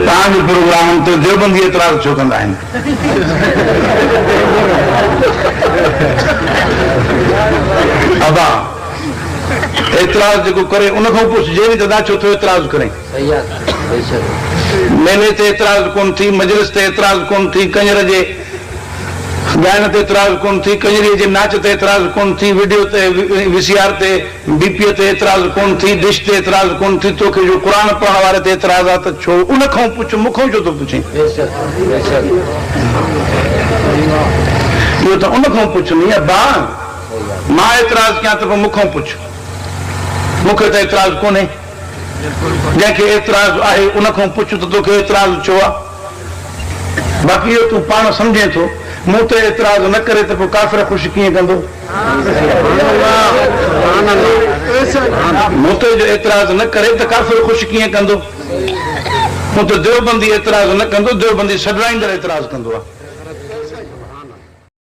तव्हांजे प्रोग्राम ते देवबंदी एतिराज़ छो कंदा आहिनि? अबा एतिराज़ जेको करे उन खां पुछजे त दादा छो थो एतिराज़ करे? मेले ते एतिराज़ कोन थी, मजलिस ते एतिराज़ कोन थी, कंजर जे ॻाइण ते एतिराज़ कोन थी, कंजरीअ जे नाच ते एतिराज़ कोन थी, वीडियो ते VCR ते बीपीए ते एतिराज़ कोन थी, डिश ते एतिराज़ कोन थी, तोखे जो क़ुर पढ़ण वारे ते एतिराज़ आहे त छो उन खां पुछ, मूंखां छो थो पुछे? इहो त उन खां पुछ नी अबा, मां एतिराज़ कयां त पोइ मूंखां पुछ, मूंखे त एतिराज़ कोन्हे। जंहिंखे एतिराज़ आहे उन खां पुछ त तोखे एतिराज़ छो आहे? बाक़ी इहो तूं पाण सम्झे थो, मूं ते एतिराज़ न करे त पोइ काफ़िर ख़ुशि कीअं कंदो? मूं ते जो एतिराज़ न करे त काफ़िर ख़ुशि कीअं कंदो? मूं त देवबंदी एतिराज़ न कंदो, देवबंदी सॾाईंदड़ एतिराज़ कंदो आहे।